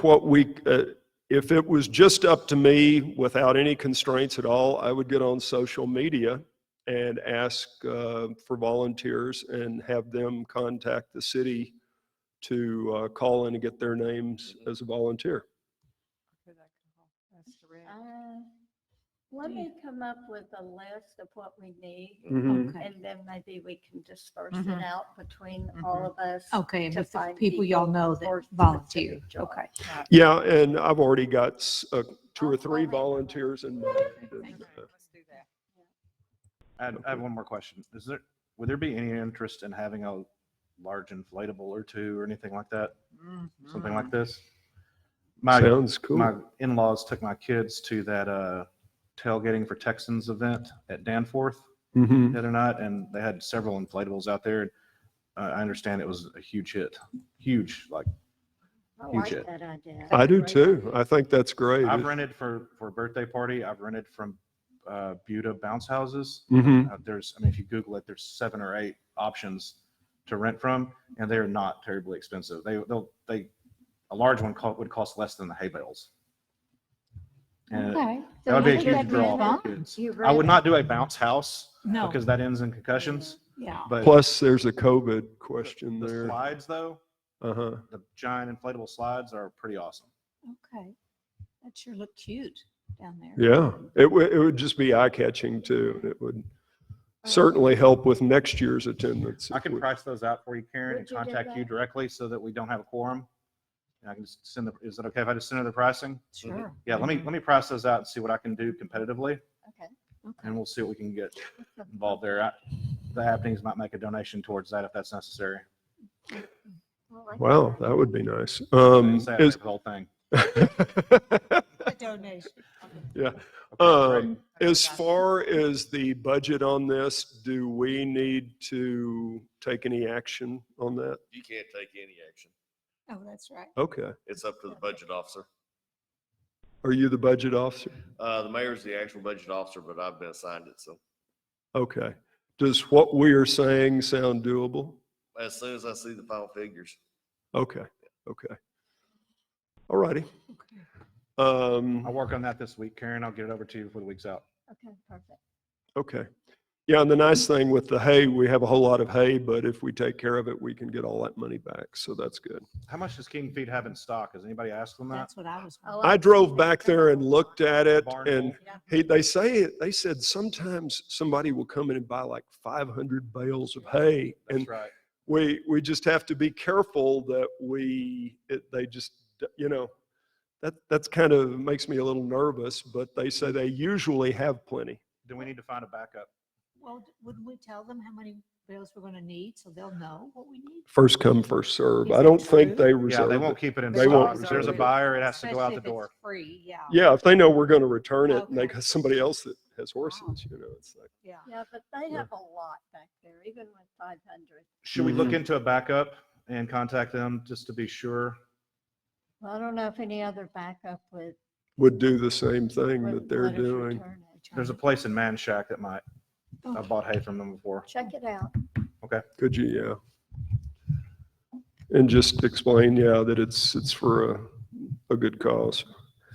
if it was just up to me without any constraints at all, I would get on social media and ask for volunteers and have them contact the city to call in and get their names as a volunteer. That's the red. Let me come up with a list of what we need, Mhm. Okay. and then maybe we can disperse Mhm. it out between all of us. Okay, and to with the find people y'all know for that volunteer. specific jobs. Okay. Yeah, and I've already got 2 or I'll 3 make them up. volunteers in mind. Okay, let's do that. I have one more question. Would there be any interest in having a large inflatable or two or anything like that? Something like this? Sounds cool. My in-laws took my kids to that tailgating for Texans event at Danforth Mhm. the other night, and they had several inflatables out there. I understand it was a huge hit, huge, like I huge like hit. that idea. I do Great too. idea. I think that's great. I've rented for a birthday party. I've rented from Buda bounce houses. Mhm. If you Google it, there's 7 or 8 options to rent from, and they're not terribly expensive. A large one would cost less than the hay bales. And Okay. that would be a So you huge draw rented- for kids. you I would rented- not do a bounce house No, because that ends in concussions. yeah. But Plus, there's a COVID question the there. slides, though, Uh-huh. the giant inflatable slides are pretty awesome. Okay. That sure looked cute down there. Yeah, it would just be eye-catching too. It would certainly help with next year's attendance. I can price those out for you, Karen, and Would you do contact you that? directly so that we don't have a quorum. And I can just is it okay if I just send her the pricing? Sure. Yeah, let me price those out and see what I can do competitively, Okay. and we'll see what we can get involved there. The happenings might make a donation towards that if that's necessary. Well, I Wow, think- that would be nice. I didn't say I'd pay for the whole thing. A donation. Yeah. Okay, great. As far as the budget on this, do we need to take any action on that? You can't take any action. Oh, that's right. Okay. It's up to the budget officer. Are you the budget officer? The mayor's the actual budget officer, but I've been assigned it, so Okay. Does what we are saying sound doable? as soon as I see the final figures. Okay, okay. All righty. Okay. I'll work on that this week, Karen. I'll get it over to you before the week's out. Okay, perfect. Okay. Yeah, and the nice thing with the hay, we have a whole lot of hay, but if we take care of it, we can get all that money back. So that's good. How much does King Feed have in stock? Has anybody asked them that? That's what I was. Oh, I drove back there and looked at it, Barn and full? they said sometimes somebody will come in and buy like 500 bales of hay. That's And right. we just have to be careful that they just, that's kind of makes me a little nervous, but they say they usually have plenty. Do we need to find a backup? Well, wouldn't we tell them how many bales we're going to need so they'll know what we need? First come, first serve. Is I that don't think true? they Yeah, reserve they it. won't keep it in They won't stock. If there's a reserve it. buyer, it has to go out Especially the if it's door. free, yeah. Yeah, if they know we're going to return it and they Okay. got somebody else that has horses, it's like, Yeah. Yeah, but they have a lot back there, even with 500. Should we look Mhm. into a backup and contact them just to be sure? Well, I don't know if any other backup would do the same thing that would they're let us doing. return it. There's a place in Man Shack that might. Oh. I bought hay from them before. Check it out. Could you, yeah. And just explain, yeah, that it's for a good cause.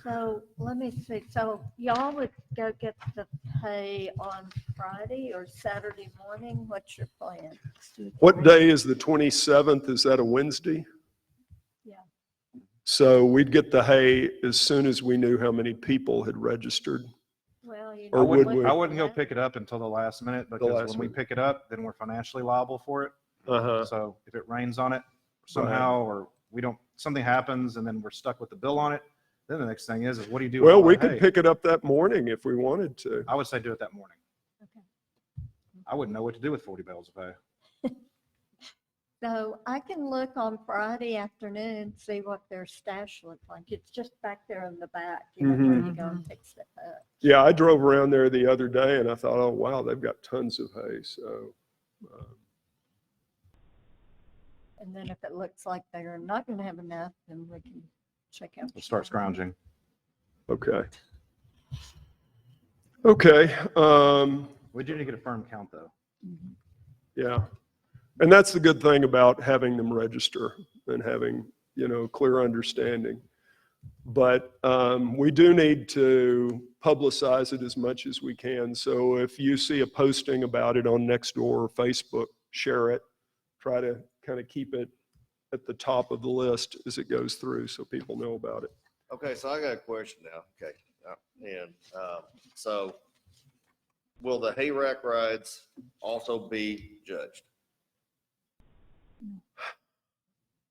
So let me see. So y'all would go get the pay on Friday or Saturday morning? What's your plan? What day is the 27th? Is that a Wednesday? Yeah. So we'd get the hay as soon as we knew how many people had registered. Well, you Or know. would what- we? I wouldn't go pick it up until the last minute because last when we minute. pick it up, then we're financially liable for it. Uh-huh. So if it rains on it somehow, or something happens and then we're stuck with the bill on it, then the next thing is what do you do? with Well, all we that could hay? pick it up that morning if we wanted to. I would say do it that morning. Okay. I wouldn't know what to do with 40 bales of hay. So I can look on Friday afternoon, see what their stash looks like. It's just back there in the back, where you go and pick stuff up. Yeah, I drove around there the other day and I thought, oh, wow, they've got tons of hay. So, And then if it looks like they're not going to have enough, then we can check out. We'll start scrounging. okay. Okay. We do need to get a firm count though. Yeah. And that's the good thing about having them register and having, clear understanding. But we do need to publicize it as much as we can. So if you see a posting about it on Nextdoor or Facebook, share it. Try to kind of keep it at the top of the list as it goes through so people know about it. Okay, so I got a question now. Okay. So will the hay rack rides also be judged?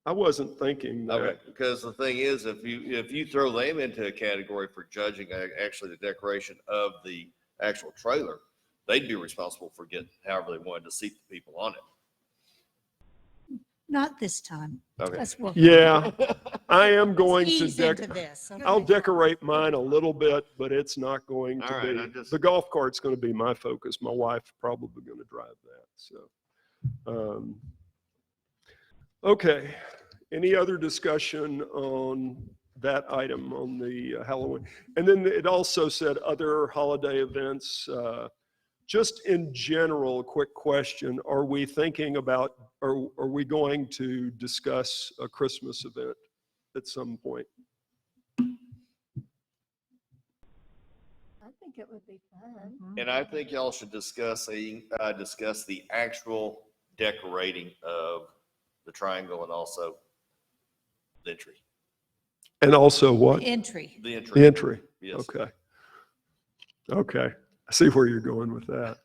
I wasn't thinking that. Okay, because the thing is, if you throw them into a category for judging actually the decoration of the actual trailer, they'd be responsible for getting however they wanted to seat the people on it. Not this time. Okay. Let's work. Yeah, I am going to Ease into this. I'll okay? decorate mine a little bit, but it's not going to All right, be. I just- The golf cart's going to be my focus. My wife's probably going to drive that. So, okay. Any other discussion on that item on the Halloween? And then it also said other holiday events. Just in general, a quick question. Are we thinking about, are we going to discuss a Christmas event at some point? I think it would be fun. And I think y'all should discuss the actual decorating of the triangle and also the entry. And also what? Entry. The entry. The entry. Yes. Okay. Okay. I see where you're going with that.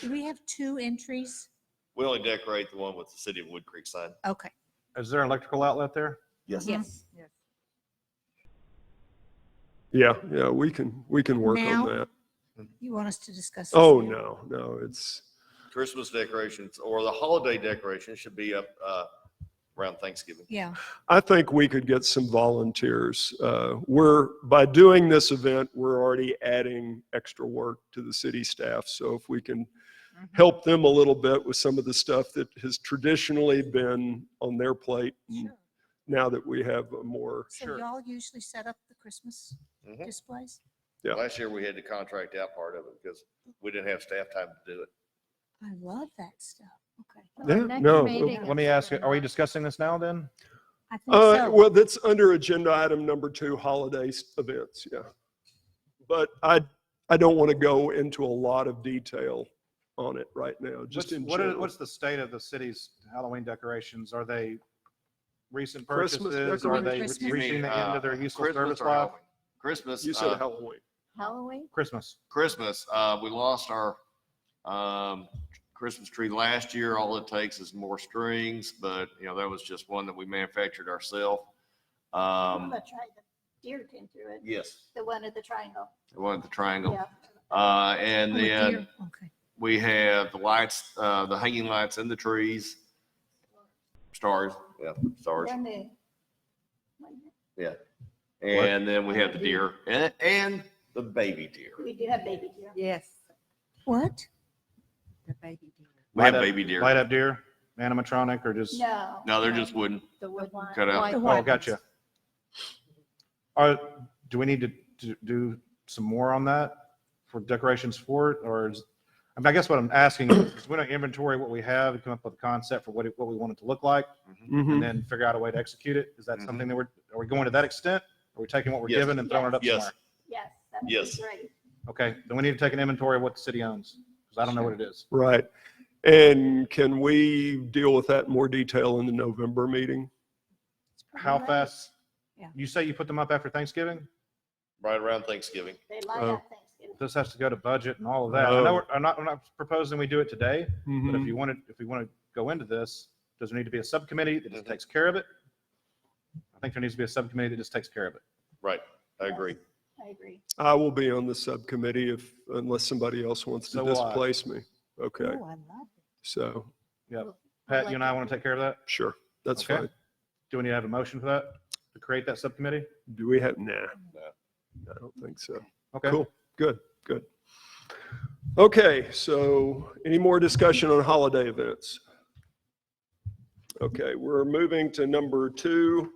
Do we have 2 entries? We only decorate the one with the city of Woodcreek sign. Okay. Is there an electrical outlet there? Yes. Yes. Yeah, we can work Now? on that. You want us to discuss? this Oh, now? no, it's, Christmas decorations or the holiday decorations should be up around Thanksgiving. Yeah. I think we could get some volunteers. By doing this event, we're already adding extra work to the city staff. So if we can help them a little bit with some of the stuff that has traditionally been on their plate. Sure. Now that we have a more, So y'all usually set up the Christmas Mhm. displays? Yeah. Last year we had to contract out part of it because we didn't have staff time to do it. I love that stuff. Okay. Yeah, Our next no, meeting Let me is ask you, are we July. discussing this now then? I think so. well, that's under agenda item number 2, holiday events, yeah. But I don't want to go into a lot of detail on it right now, just in general. What's the state of the city's Halloween decorations? Are they recent Christmas purchases? Are they decorations? You reaching mean, the end of their useful Christmas service or life? Halloween? Christmas. You said Halloween. Halloween? Christmas. Christmas. We lost our Christmas tree last year. All it takes is more strings, but that was just one that we manufactured ourselves. That's right. The deer came through it. Yes, The one at the triangle. the one at the triangle. Yeah. And Oh, a then deer. Okay. we have the lights, the hanging lights in the trees. Stars, yeah, stars. They're new. Yeah. And then we have the deer and the baby deer. We do have baby deer. Yes, What? the baby deer. We have Light up- baby deer. Light up deer, animatronic, or just? No. No, they're just wooden. The wood one. Cut out. white The Oh, white gotcha. Do we need to do some more on that for decorations for it, or I guess what I'm asking is we don't inventory what we have and come up with a concept for what we want it to look like, Mhm. and then figure out a way to execute it. Is that Mhm. something that are we going to that extent? Are we taking what we're Yes. given and throwing it up Yes. somewhere? Yes, that would be Yes. great. Okay, then we need to take an inventory of what the city owns, because I don't know what it is. Right. And can we deal with that in more detail in the November meeting? How fast? Yeah. You say you put them up after Thanksgiving? Right around Thanksgiving. They light Oh. up Thanksgiving. this has to go to budget and all of that. I know, Oh. I'm not proposing we do it today, but Mhm. if we want to go into this, does there need to be a subcommittee that just takes care of it? I think there needs to be a subcommittee that just takes care of it. Right, I agree. I agree. I will be on the subcommittee unless somebody else wants to So will I. displace me. Okay, Oh, I love it. so, Yep. Pat, you and I want to take care of that? sure, that's Okay. fine. Do we need to have a motion for that, to create that subcommittee? Do we have, nah, No. I don't think so. Okay. Cool, good, good. Okay, so any more discussion on holiday events? Okay, we're moving to number 2,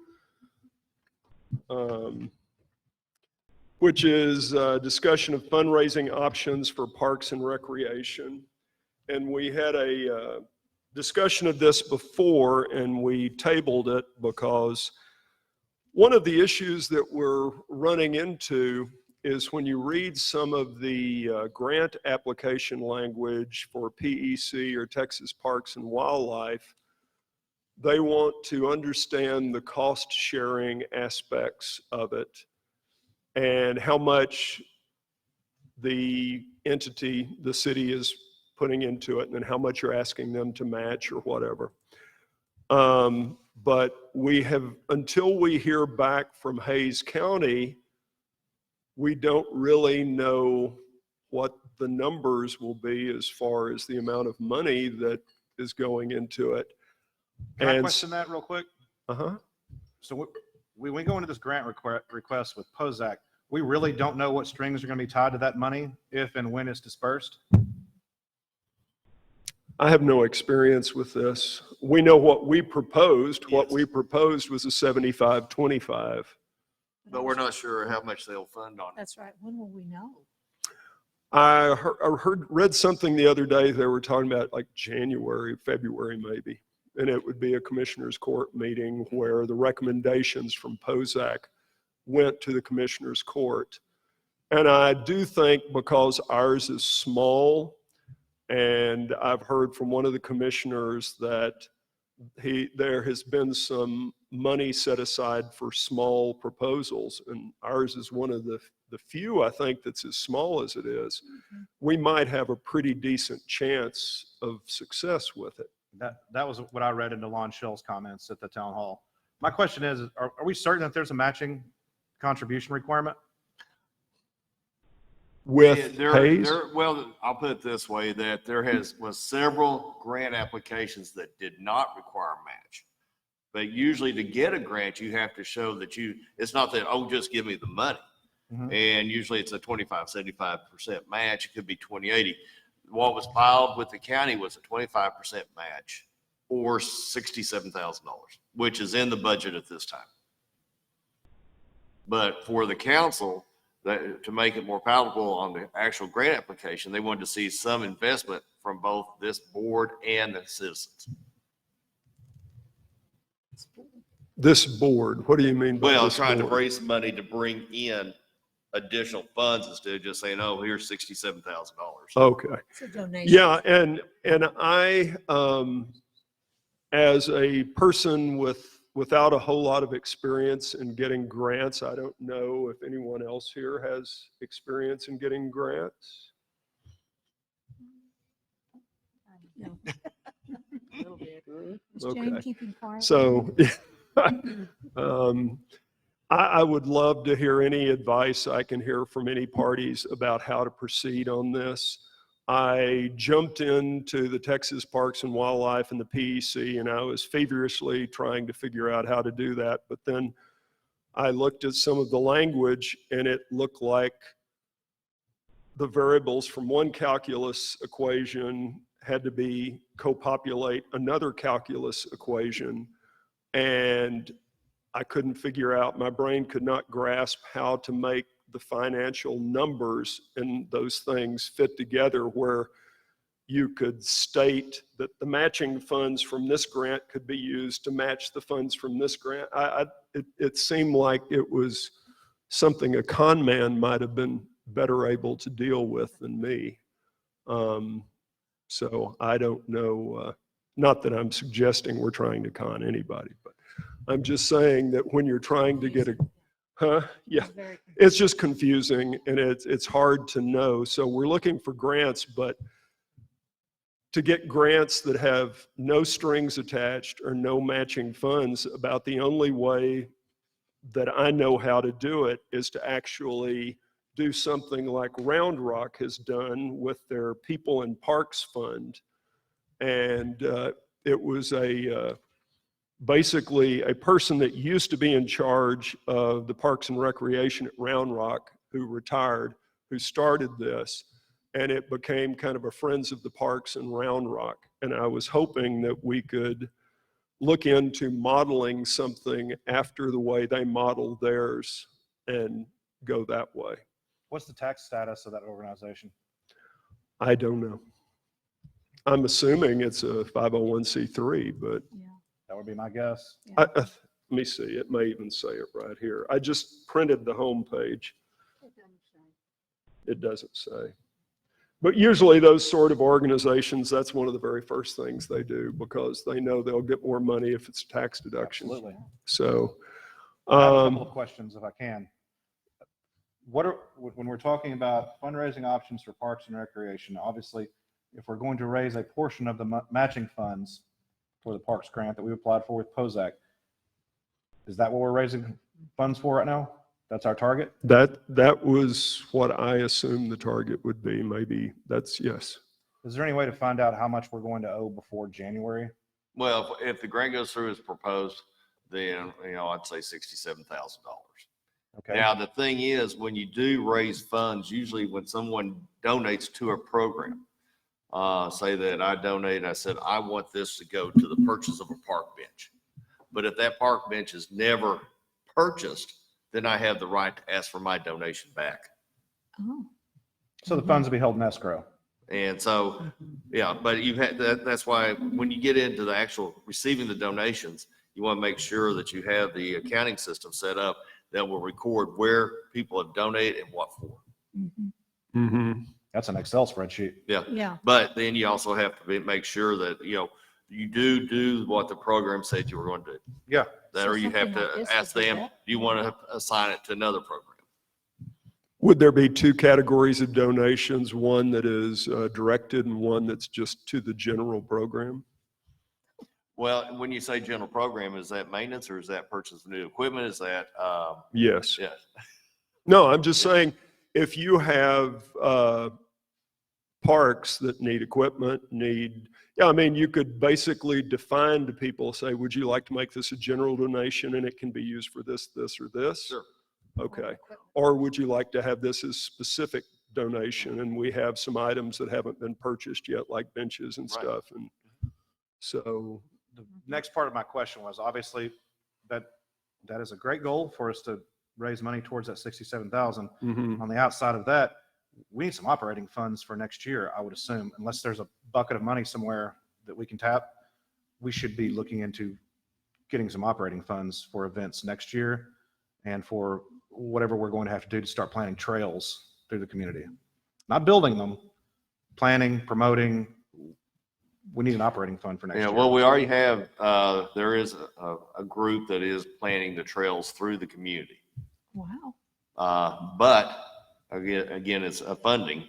which is discussion of fundraising options for parks and recreation. And we had a discussion of this before, and we tabled it because one of the issues that we're running into is when you read some of the grant application language for PEC or Texas Parks and Wildlife, they want to understand the cost sharing aspects of it and how much the entity, the city, is putting into it, and then how much you're asking them to match or whatever. But we have, until we hear back from Hayes County, we don't really know what the numbers will be as far as the amount of money that is going into it. Can I And question that real quick? uh-huh. So we go into this grant request with POSAC, we really don't know what strings are going to be tied to that money if and when it's dispersed? I have no experience with this. We know what we proposed. What Yes. we proposed was a 75-25. But we're not sure how much they'll fund on it. That's right. When will we know? I read something the other day, they were talking about like January, February maybe. And it would be a commissioners court meeting where the recommendations from POSAC went to the commissioners court. And I do think because ours is small, and I've heard from one of the commissioners that there has been some money set aside for small proposals, and ours is one of the few, I think, that's as small as it is. We might have a pretty decent chance of success with it. That was what I read in DeLon Schill's comments at the town hall. My question is, are we certain that there's a matching contribution requirement? With There- Hayes? Well, I'll put it this way, that there was several grant applications that did not require a match. But usually to get a grant, you have to show that it's not that, oh, just give me the money. Mhm. And usually it's a 25-75% match. It could be 20-80. What was filed with the county was a 25% match or $67,000, which is in the budget at this time. But for the council, to make it more palatable on the actual grant application, they wanted to see some investment from both this board and the citizens. This board, what do you mean by Well, this trying to board? raise money to bring in additional funds instead of just saying, oh, here's $67,000. Okay. It's a donation. Yeah, and I, as a person without a whole lot of experience in getting grants, I don't know if anyone else here has experience in getting grants. No. A little bit. Is Okay. Jane keeping quiet? So I would love to hear any advice I can hear from any parties about how to proceed on this. I jumped into the Texas Parks and Wildlife and the PEC, and I was feverishly trying to figure out how to do that. But then I looked at some of the language, and it looked like the variables from one calculus equation had to be co-populate another calculus equation. And I couldn't figure out, my brain could not grasp how to make the financial numbers in those things fit together where you could state that the matching funds from this grant could be used to match the funds from this grant. It seemed like it was something a con man might have been better able to deal with than me. So I don't know, not that I'm suggesting we're trying to con anybody, but I'm just saying that when you're trying to get Huh? Yeah. It's very It's just confusing and it's hard to know. So we're looking for grants, but to get grants that have no strings attached or no matching funds, about the only way that I know how to do it is to actually do something like Round Rock has done with their People in Parks Fund. And it was basically a person that used to be in charge of the Parks and Recreation at Round Rock who retired, who started this. And it became kind of a Friends of the Parks in Round Rock. And I was hoping that we could look into modeling something after the way they modeled theirs and go that way. What's the tax status of that organization? I don't know. I'm assuming it's a 501c3, but yeah. That would be my guess. let me see. It may even say it right here. I just printed the home page. It doesn't say. But usually those sort of organizations, that's one of the very first things they do because they know they'll get more money if it's tax deduction. Absolutely. So, I have a couple of questions if I can. When we're talking about fundraising options for parks and recreation, obviously, if we're going to raise a portion of the matching funds for the parks grant that we applied for with POSAC, is that what we're raising funds for right now? That's our target? that was what I assumed the target would be. Maybe that's yes. Is there any way to find out how much we're going to owe before January? Well, if the grant goes through as proposed, then, I'd say $67,000. Okay. Now, the thing is, when you do raise funds, usually when someone donates to a program, say that I donate, I said, I want this to go to the purchase of a park bench. But if that park bench is never purchased, then I have the right to ask for my donation back. Oh, So the funds will be held in escrow. And so, yeah, but that's why when you get into the actual receiving the donations, you want to make sure that you have the accounting system set up that will record where people have donated and what for. mhm. Mm-hmm. That's an Excel spreadsheet. Yeah, But then you also have to make sure that, you do what the program said you were going to do. Yeah. That, So or you have something like to this ask would be them, that? do you want to assign it to another program? Would there be two categories of donations, one that is directed and one that's just to the general program? Well, when you say general program, is that maintenance or is that purchase of new equipment? Is that, Yes. yeah, No, I'm just saying, if you have parks that need equipment, I mean, you could basically define to people, say, would you like to make this a general donation and it can be used for this, this, or this? sure. Okay. Or would you like to have this as specific donation? And we have some items that haven't been purchased yet, like benches and Right. stuff. And so, The next part of my question was obviously that is a great goal for us to raise money towards that 67,000. mhm. On the outside of that, we need some operating funds for next year, I would assume, unless there's a bucket of money somewhere that we can tap. We should be looking into getting some operating funds for events next year and for whatever we're going to have to do to start planning trails through the community. Not building them, planning, promoting. We need an operating fund for next Yeah, year. well, we already have, there is a group that is planning the trails through the community. wow. But again, it's a funding,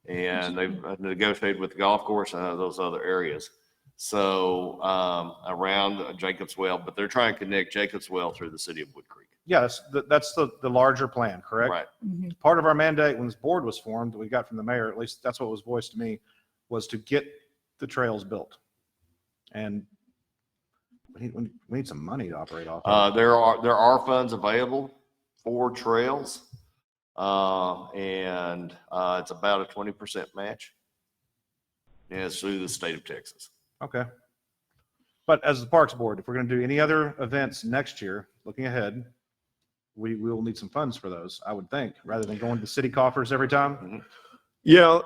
and they've negotiated with the golf course and those other areas. So around Jacob's Well, but they're trying to connect Jacob's Well through the city of Woodcreek. Yeah, that's the larger plan, correct? Right. Mhm. Part of our mandate when this board was formed, that we got from the mayor, at least that's what was voiced to me, was to get the trails built. And we need some money to operate off of. There are funds available for trails, and it's about a 20% match. And it's through the state of Texas. Okay. But as the Parks Board, if we're going to do any other events next year, looking ahead, we will need some funds for those, I would think, rather than going to the city coffers every time. Yeah,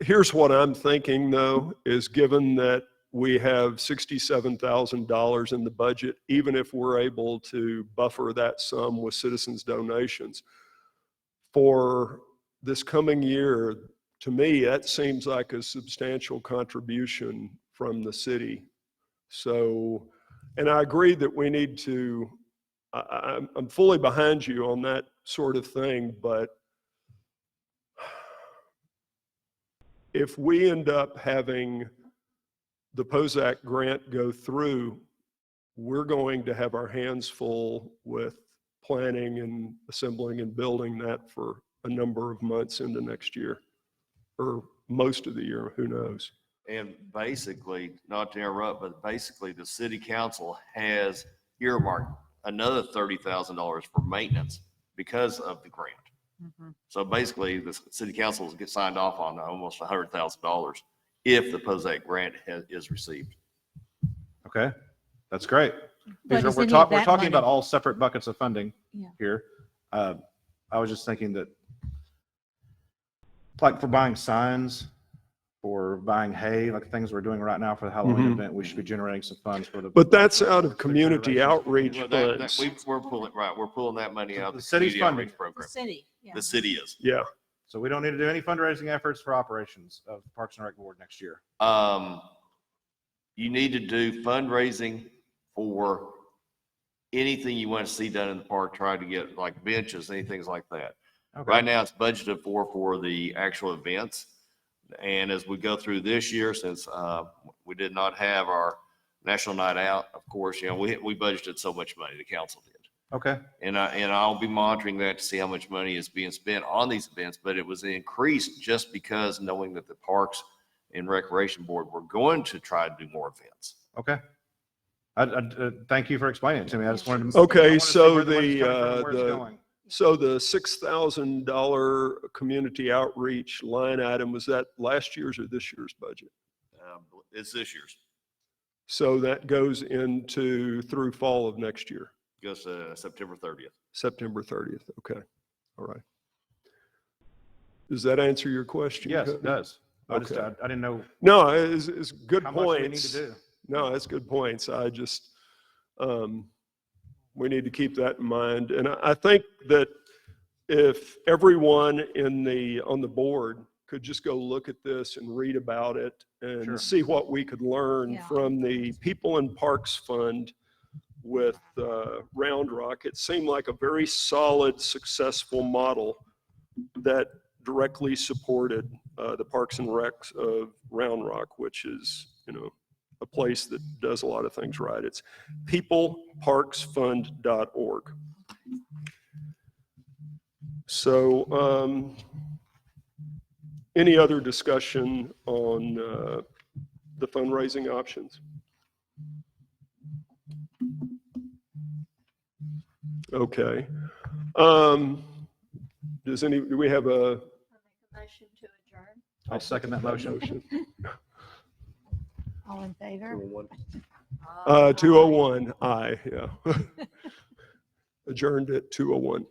here's what I'm thinking though, is given that we have $67,000 in the budget, even if we're able to buffer that sum with citizens' donations, for this coming year, to me, that seems like a substantial contribution from the city. So, and I agree that we need to I'm fully behind you on that sort of thing, but if we end up having the POSAC grant go through, we're going to have our hands full with planning and assembling and building that for a number of months into next year, or most of the year, who knows? And basically, not to interrupt, but basically the city council has earmarked another $30,000 for maintenance because of the grant. Mhm. So basically, the city council will get signed off on almost $100,000 if the POSAC grant is received. Okay, that's great. But These are, is we're any of talking, we're that talking about money- all separate buckets of funding Yeah. here. I was just thinking that, like for buying signs, for buying hay, like things we're doing right now for the Halloween Mhm. event, we should be generating some funds for the. But that's out of for community generation. outreach Well, funds. we're pulling, right, we're pulling that money out of The the city's community funding outreach it. The program. city, yeah. The city is. Yeah, So we don't need to do any fundraising efforts for operations of the Parks and Rec Board next year. You need to do fundraising for anything you want to see done in the park, try to get like benches, anything like that. Okay. Right now, it's budgeted for the actual events. And as we go through this year, since we did not have our National Night Out, of course, we budgeted so much money, the council did. Okay, And I'll be monitoring that to see how much money is being spent on these events, but it was increased just because knowing that the Parks and Recreation Board were going to try to do more events. okay. Thank you for explaining it to me. I just wanted to. Okay, I wanted to see so where the money's coming from and the, where it's going. so the $6,000 community outreach line item, was that last year's or this year's budget? It's this year's, So that goes into through fall of next year, goes September 30th. September 30th. Okay, all right. Does that answer your question? Yes, it Cutney? does. I just, Okay. I didn't know No, it's good how much we need points. to do. No, that's good points. I just, we need to keep that in mind. And I think that if everyone on the board could just go look at this and read about it and Sure. see what we could learn Yeah. from the People in Parks Fund with Round Rock, it seemed like a very solid, successful model that directly supported the Parks and Recs of Round Rock, which is, a place that does a lot of things right. It's peopleparksfund.org. So any other discussion on the fundraising options? Okay. Do we have a Motion to adjourn. I'll second that motion. motion? All in favor? 201, aye, yeah. Adjourned at 2:01.